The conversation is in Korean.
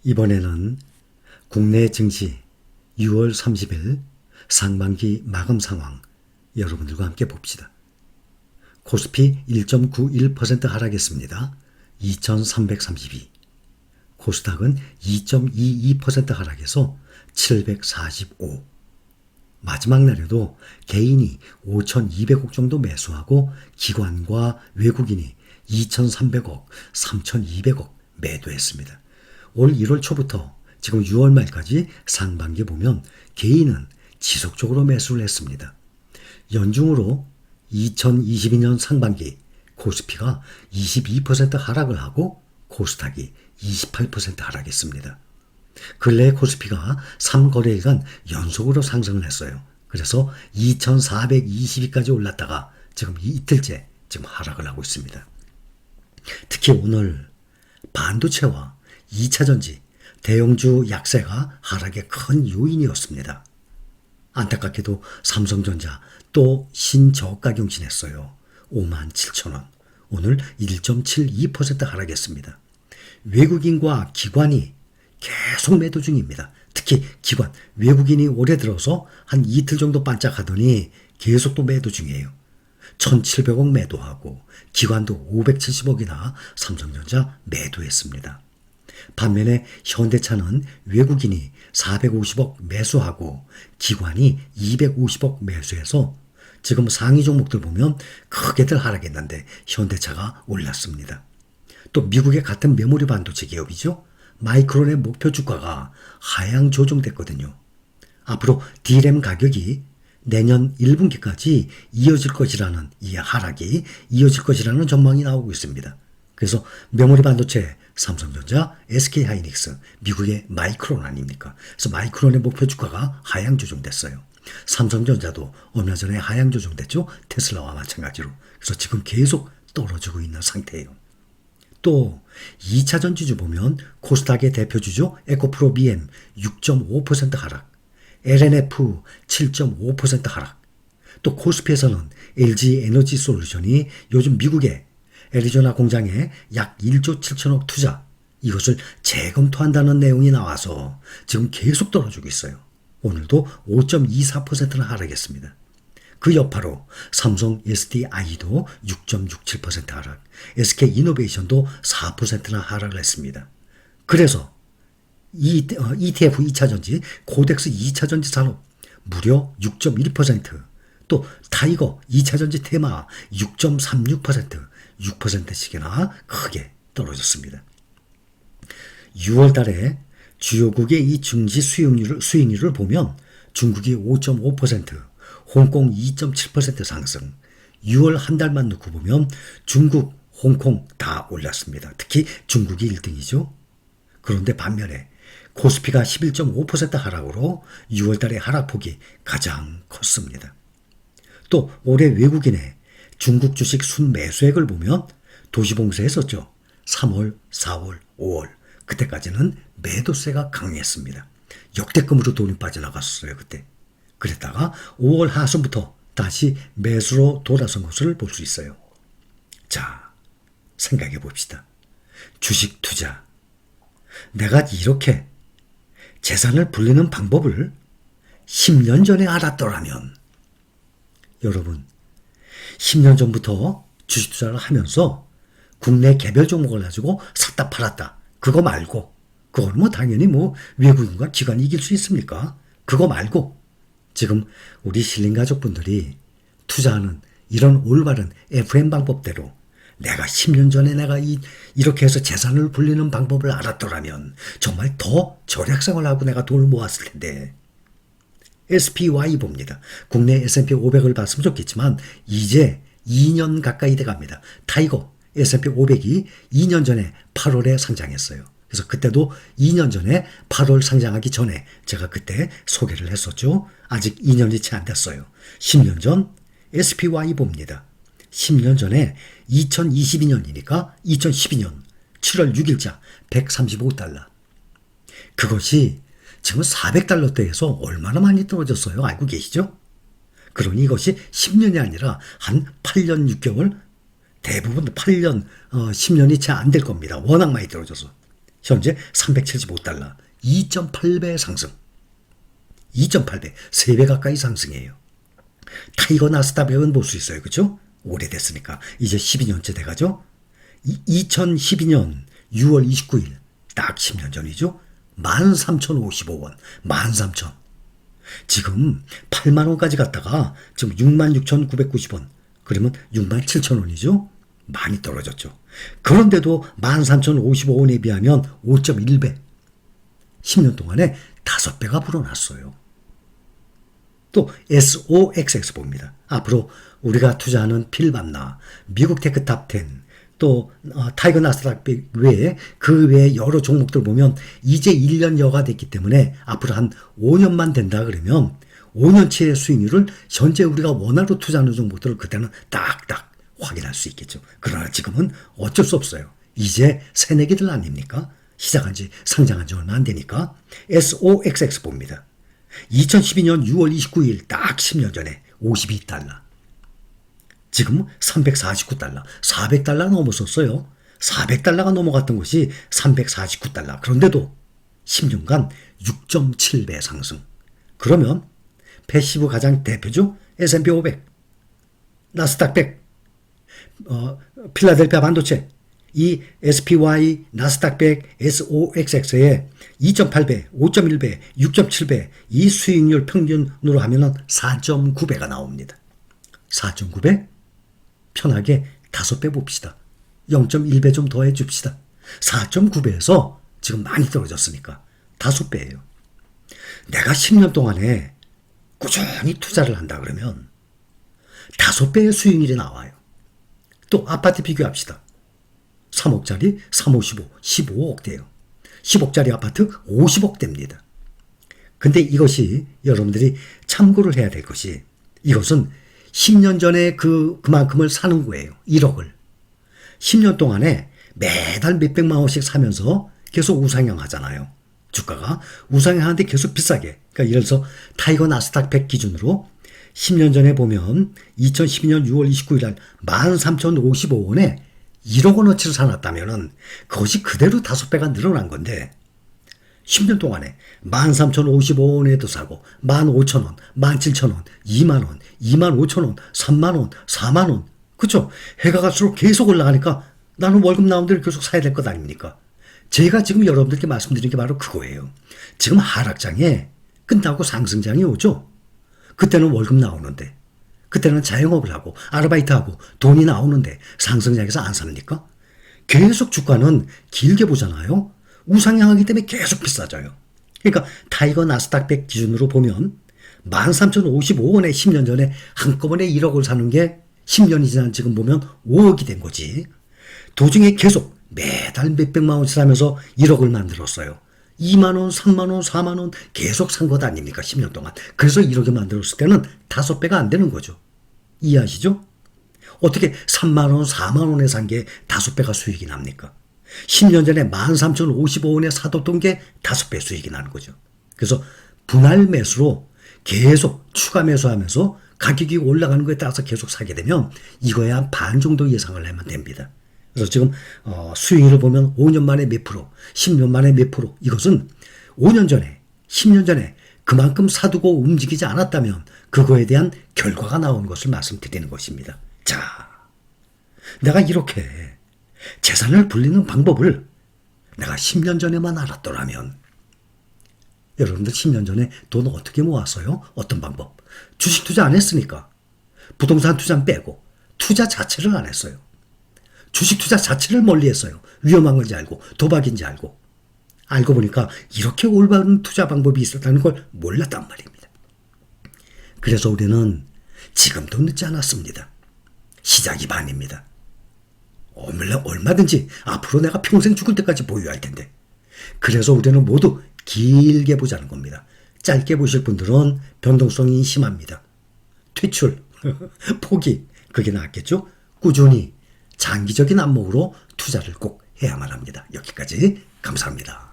이번에는 국내 증시 6월 30일 상반기 마감 상황 여러분들과 함께 봅시다. 코스피 1.91% 하락했습니다. 2332. 코스닥은 2.22% 하락해서 745. 마지막 날에도 개인이 5,200억 정도 매수하고 기관과 외국인이 2,300억, 3,200억 매도했습니다. 올 1월 초부터 지금 6월 말까지 상반기 보면 개인은 지속적으로 매수를 했습니다. 연중으로 2022년 상반기 코스피가 22% 하락을 하고 코스닥이 28% 하락했습니다. 근래 코스피가 3거래일간 연속으로 상승을 했어요. 그래서 2420위까지 올랐다가 지금 이틀째 지금 하락을 하고 있습니다. 특히 오늘 반도체와 2차전지, 대형주 약세가 하락의 큰 요인이었습니다. 안타깝게도 삼성전자 또 신저가 경신했어요. 57,000원. 오늘 1.72% 하락했습니다. 외국인과 기관이 계속 매도 중입니다. 특히 기관, 외국인이 올해 들어서 한 이틀 정도 반짝하더니 계속 또 매도 중이에요. 1,700억 매도하고 기관도 570억이나 삼성전자 매도했습니다. 반면에 현대차는 외국인이 450억 매수하고 기관이 250억 매수해서 지금 상위 종목들 보면 크게들 하락했는데 현대차가 올랐습니다. 또 미국의 같은 메모리 반도체 기업이죠. 마이크론의 목표 주가가 하향 조정됐거든요. 앞으로 D램 가격이 내년 1분기까지 이어질 것이라는 이 하락이 이어질 것이라는 전망이 나오고 있습니다. 그래서 메모리 반도체 삼성전자, SK하이닉스, 미국의 마이크론 아닙니까? 그래서 마이크론의 목표 주가가 하향 조정됐어요. 삼성전자도 얼마 전에 하향 조정됐죠. 테슬라와 마찬가지로. 그래서 지금 계속 떨어지고 있는 상태예요. 또 2차 전지주 보면 코스닥의 대표주죠. 에코프로 BM 6.5% 하락, LNF 7.5% 하락. 또 코스피에서는 LG 에너지 솔루션이 요즘 미국의 애리조나 공장에 약 1조 7천억 투자, 이것을 재검토한다는 내용이 나와서 지금 계속 떨어지고 있어요. 오늘도 5.24%나 하락했습니다. 그 여파로 삼성 SDI도 6.67% 하락, SK이노베이션도 4%나 하락을 했습니다. 그래서 ETF 2차전지, 코덱스 2차전지 산업 무려 6.1%, 또 타이거 2차전지 테마 6.36%, 6%씩이나 크게 떨어졌습니다. 6월 달에 주요국의 이 증시 수익률을 보면 중국이 5.5%, 홍콩 2.7% 상승, 6월 한 달만 놓고 보면 중국, 홍콩 다 올랐습니다. 특히 중국이 1등이죠. 그런데 반면에 코스피가 11.5% 하락으로 6월 달의 하락폭이 가장 컸습니다. 또 올해 외국인의 중국 주식 순매수액을 보면 도시봉쇄했었죠. 3월, 4월, 5월 그때까지는 매도세가 강했습니다. 역대급으로 돈이 빠져나갔어요. 그때. 그랬다가 5월 하순부터 다시 매수로 돌아선 것을 볼 수 있어요. 자, 생각해 봅시다. 주식 투자. 내가 이렇게 재산을 불리는 방법을 10년 전에 알았더라면, 여러분 10년 전부터 주식 투자를 하면서 국내 개별 종목을 가지고 샀다 팔았다, 그거 말고, 그거는 뭐 당연히 뭐 외국인과 기관이 이길 수 있습니까? 그거 말고 지금 우리 실린 가족분들이 투자하는 이런 올바른 FM 방법대로 내가 10년 전에 내가 이렇게 해서 재산을 불리는 방법을 알았더라면 정말 더 절약생활을 하고 내가 돈을 모았을 텐데. SPY 봅니다. 국내 S&P 500을 봤으면 좋겠지만 이제 2년 가까이 돼갑니다. 타이거 S&P 500이 2년 전에 8월에 상장했어요. 그래서 그때도 2년 전에 8월 상장하기 전에 제가 그때 소개를 했었죠. 아직 2년이 채 안 됐어요. 10년 전 SPY 봅니다. 10년 전에 2022년이니까 2012년 7월 6일자 135달러. 그것이 지금 400달러대에서 얼마나 많이 떨어졌어요. 알고 계시죠? 그러니 이것이 10년이 아니라 한 8년 6개월, 대부분 8년, 10년이 채 안 될 겁니다. 워낙 많이 떨어져서. 현재 375달러, 2.8배 상승. 2.8배, 3배 가까이 상승이에요. 타이거 나스닥백은 볼 수 있어요. 그렇죠? 오래됐으니까. 이제 12년째 돼가죠? 2012년 6월 29일, 딱 10년 전이죠? 13,055원, 13,000. 지금 8만원까지 갔다가 지금 66,990원. 그러면 67,000원이죠? 많이 떨어졌죠. 그런데도 13,055원에 비하면 5.1배. 10년 동안에 5배가 불어났어요. 또 SOXX 봅니다. 앞으로 우리가 투자하는 필반나, 미국 테크 탑10, 또 타이거 나스닥백 외에 그 외에 여러 종목들 보면 이제 1년여가 됐기 때문에 앞으로 한 5년만 된다 그러면 5년치의 수익률을 현재 우리가 원화로 투자하는 종목들을 그때는 딱딱 확인할 수 있겠죠. 그러나 지금은 어쩔 수 없어요. 이제 새내기들 아닙니까? 시작한 지 상장한 지 얼마 안 되니까. SOXX 봅니다. 2012년 6월 29일 딱 10년 전에 52달러. 지금 349달러, 400달러 넘었었어요. 400달러가 넘어갔던 것이 349달러. 그런데도 10년간 6.7배 상승. 그러면 패시브 가장 대표죠. S&P 500, 나스닥 100, 필라델피아 반도체, 이 SPY, 나스닥 100, SOXX의 2.8배, 5.1배, 6.7배 이 수익률 평균으로 하면 4.9배가 나옵니다. 4.9배? 편하게 5배 봅시다. 0.1배 좀 더해 줍시다. 4.9배에서 지금 많이 떨어졌으니까 5배예요. 내가 10년 동안에 꾸준히 투자를 한다 그러면 5배의 수익률이 나와요. 또 아파트 비교합시다. 3억짜리 355, 15억 돼요. 10억짜리 아파트 50억 됩니다. 근데 이것이 여러분들이 참고를 해야 될 것이 이것은 10년 전에 그만큼을 사는 거예요. 1억을. 10년 동안에 매달 몇백만 원씩 사면서 계속 우상향 하잖아요. 주가가 우상향하는데 계속 비싸게. 그러니까 예를 들어서 타이거 나스닥 100 기준으로 10년 전에 보면 2012년 6월 29일 날 13,055원에 1억 원어치를 사놨다면 그것이 그대로 5배가 늘어난 건데 10년 동안에 13,055원에도 사고 15,000원, 17,000원, 2만원, 25,000원, 3만원, 4만원 그렇죠? 해가 갈수록 계속 올라가니까 나는 월급 나온 대로 계속 사야 될 것 아닙니까? 제가 지금 여러분들께 말씀드린 게 바로 그거예요. 지금 하락장에 끝나고 상승장이 오죠? 그때는 월급 나오는데 그때는 자영업을 하고 아르바이트하고 돈이 나오는데 상승장에서 안 삽니까? 계속 주가는 길게 보잖아요. 우상향하기 때문에 계속 비싸져요. 그러니까 타이거 나스닥 100 기준으로 보면 13,055원에 10년 전에 한꺼번에 1억을 사는 게 10년이 지난 지금 보면 5억이 된 거지. 도중에 계속 매달 몇백만 원씩 사면서 1억을 만들었어요. 2만원, 3만원, 4만원 계속 산 것 아닙니까? 10년 동안. 그래서 1억을 만들었을 때는 5배가 안 되는 거죠. 이해하시죠? 어떻게 3만원, 4만원에 산 게 5배가 수익이 납니까? 10년 전에 13,055원에 사뒀던 게 5배 수익이 나는 거죠. 그래서 분할 매수로 계속 추가 매수하면서 가격이 올라가는 거에 따라서 계속 사게 되면 이거에 한 반 정도 예상을 하면 됩니다. 그래서 지금 수익률을 보면 5년 만에 몇 프로, 10년 만에 몇 프로 이것은 5년 전에, 10년 전에 그만큼 사두고 움직이지 않았다면 그거에 대한 결과가 나온 것을 말씀드리는 것입니다. 자, 내가 이렇게 재산을 불리는 방법을 내가 10년 전에만 알았더라면 여러분들 10년 전에 돈 어떻게 모았어요? 어떤 방법? 주식 투자 안 했으니까 부동산 투자 빼고 투자 자체를 안 했어요. 주식 투자 자체를 멀리 했어요. 위험한 건지 알고 도박인지 알고 보니까 이렇게 올바른 투자 방법이 있었다는 걸 몰랐단 말입니다. 그래서 우리는 지금도 늦지 않았습니다. 시작이 반입니다. 얼마든지 앞으로 내가 평생 죽을 때까지 보유할 텐데 그래서 우리는 모두 길게 보자는 겁니다. 짧게 보실 분들은 변동성이 심합니다. 퇴출, 포기 그게 낫겠죠? 꾸준히 장기적인 안목으로 투자를 꼭 해야만 합니다. 여기까지 감사합니다.